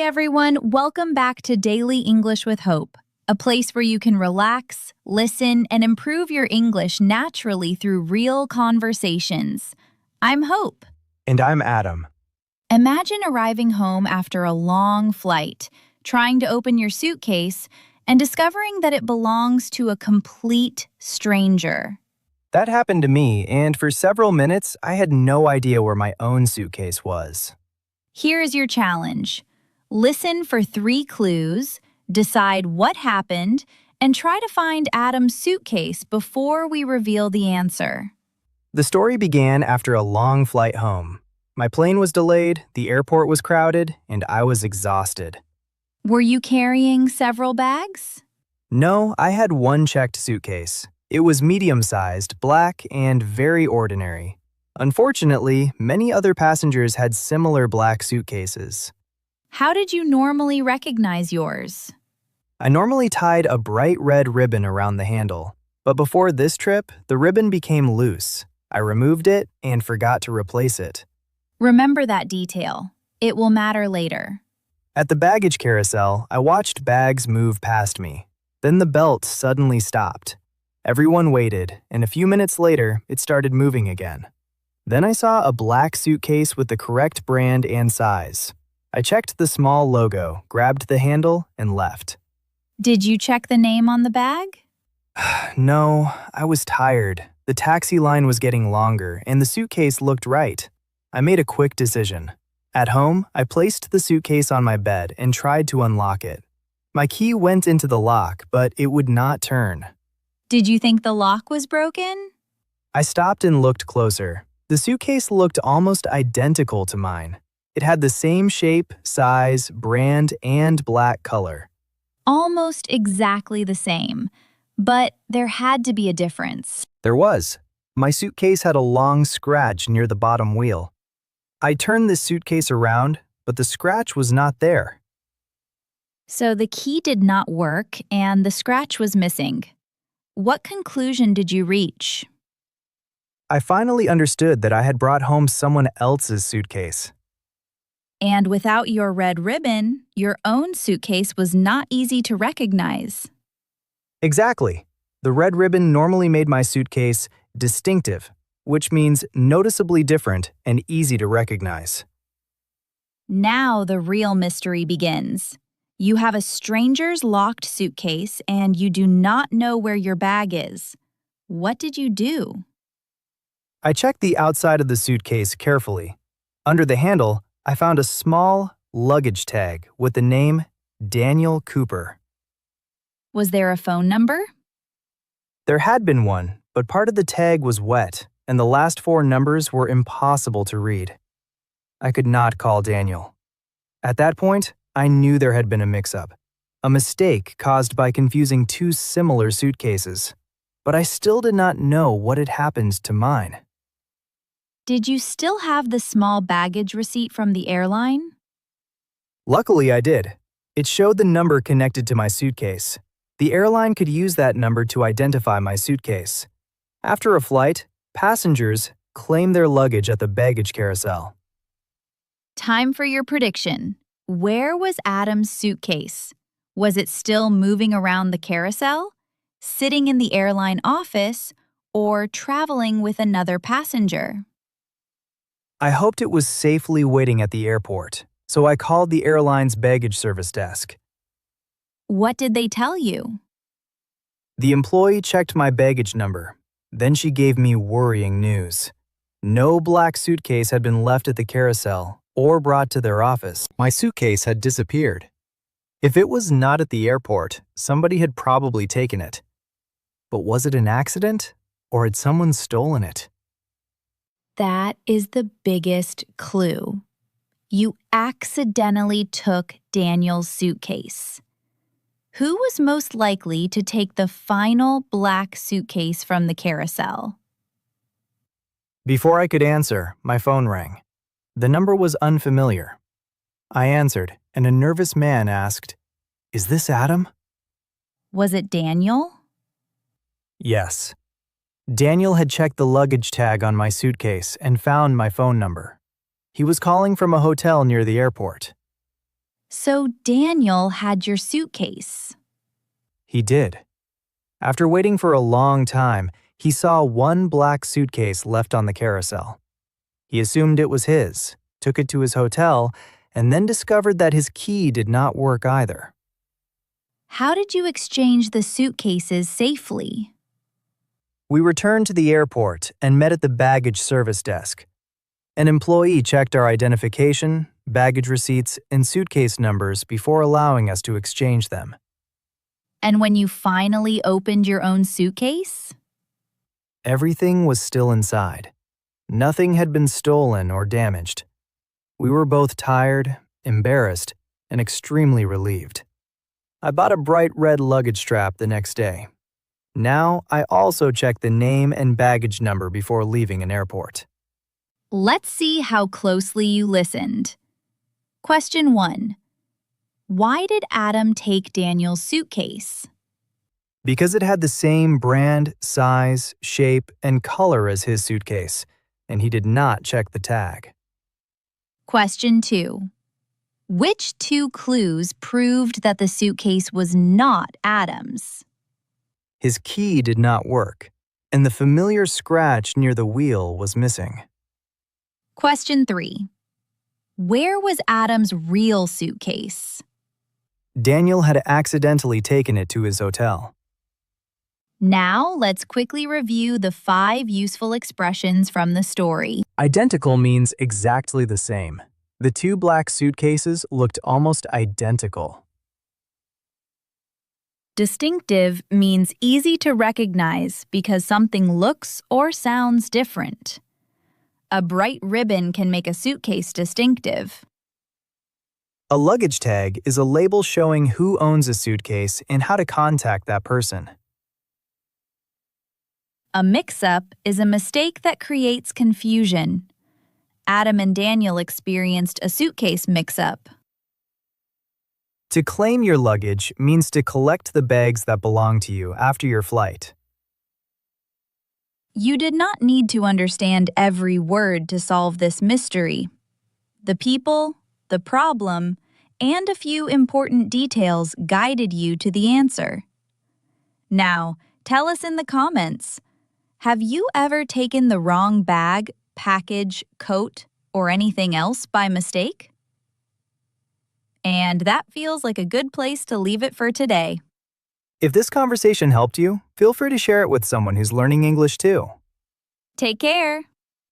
everyone. Welcome back to Daily English with Hope, a place where you can relax, listen, and improve your English naturally through real conversations. I'm Hope. And I'm Adam. Imagine arriving home after a long flight, trying to open your suitcase, and discovering that it belongs to a complete stranger. That happened to me, and for several minutes, I had no idea where my own suitcase was. Here's your challenge. Listen for 3 clues, decide what happened, and try to find Adam's suitcase before we reveal the answer. The story began after a long flight home. My plane was delayed, the airport was crowded, and I was exhausted. Were you carrying several bags? No, I had one checked suitcase. It was medium-sized, black, and very ordinary. Unfortunately, many other passengers had similar black suitcases. How did you normally recognize yours? I normally tied a bright red ribbon around the handle, but before this trip, the ribbon became loose. I removed it and forgot to replace it. Remember that detail. It will matter later. At the baggage carousel, I watched bags move past me. Then the belt suddenly stopped. Everyone waited, and a few minutes later, it started moving again. Then I saw a black suitcase with the correct brand and size. I checked the small logo, grabbed the handle, and left. Did you check the name on the bag? No, I was tired. The taxi line was getting longer, and the suitcase looked right. I made a quick decision. At home, I placed the suitcase on my bed and tried to unlock it. My key went into the lock, but it would not turn. Did you think the lock was broken? I stopped and looked closer. The suitcase looked almost identical to mine. It had the same shape, size, brand, and black color. Almost exactly the same, but there had to be a difference. There was. My suitcase had a long scratch near the bottom wheel. I turned the suitcase around, but the scratch was not there. So the key did not work and the scratch was missing. What conclusion did you reach? I finally understood that I had brought home someone else's suitcase. And without your red ribbon, your own suitcase was not easy to recognize. Exactly. The red ribbon normally made my suitcase distinctive, which means noticeably different and easy to recognize. Now the real mystery begins. You have a stranger's locked suitcase and you do not know where your bag is. What did you do? I checked the outside of the suitcase carefully. Under the handle, I found a small luggage tag with the name Daniel Cooper. Was there a phone number? There had been one, but part of the tag was wet, and the last 4 numbers were impossible to read. I could not call Daniel. At that point, I knew there had been a mix-up, a mistake caused by confusing 2 similar suitcases, but I still did not know what had happened to mine. Did you still have the small baggage receipt from the airline? Luckily, I did. It showed the number connected to my suitcase. The airline could use that number to identify my suitcase. After a flight, passengers claim their luggage at the baggage carousel. Time for your prediction. Where was Adam's suitcase? Was it still moving around the carousel, sitting in the airline office, or traveling with another passenger? I hoped it was safely waiting at the airport, so I called the airline's baggage service desk. What did they tell you? The employee checked my baggage number. Then she gave me worrying news. No black suitcase had been left at the carousel or brought to their office. My suitcase had disappeared. If it was not at the airport, somebody had probably taken it. But was it an accident, or had someone stolen it? That is the biggest clue. You accidentally took Daniel's suitcase. Who was most likely to take the final black suitcase from the carousel? Before I could answer, my phone rang. The number was unfamiliar. I answered, and a nervous man asked, "Is this Adam?" Was it Daniel? Yes. Daniel had checked the luggage tag on my suitcase and found my phone number. He was calling from a hotel near the airport. So Daniel had your suitcase. He did. After waiting for a long time, he saw one black suitcase left on the carousel. He assumed it was his, took it to his hotel, and then discovered that his key did not work either. How did you exchange the suitcases safely? We returned to the airport and met at the baggage service desk. An employee checked our identification, baggage receipts, and suitcase numbers before allowing us to exchange them. And when you finally opened your own suitcase? Everything was still inside. Nothing had been stolen or damaged. We were both tired, embarrassed, and extremely relieved. I bought a bright red luggage strap the next day. Now, I also check the name and baggage number before leaving an airport. Let's see how closely you listened. Question 1. Why did Adam take Daniel's suitcase? Because it had the same brand, size, shape, and color as his suitcase, and he did not check the tag. Question 2. Which 2 clues proved that the suitcase was not Adam's? His key did not work, and the familiar scratch near the wheel was missing. Question 3. Where was Adam's real suitcase? Daniel had accidentally taken it to his hotel. Now, let's quickly review the 5 useful expressions from the story. Identical means exactly the same. The 2 black suitcases looked almost identical. Distinctive means easy to recognize because something looks or sounds different. A bright ribbon can make a suitcase distinctive. A luggage tag is a label showing who owns a suitcase and how to contact that person. A mix-up is a mistake that creates confusion. Adam and Daniel experienced a suitcase mix-up. To claim your luggage means to collect the bags that belong to you after your flight. You did not need to understand every word to solve this mystery. The people, the problem, and a few important details guided you to the answer. Now, tell us in the comments, have you ever taken the wrong bag, package, coat, or anything else by mistake? And that feels like a good place to leave it for today. If this conversation helped you, feel free to share it with someone who's learning English too. Take care.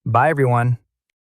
Bye, everyone.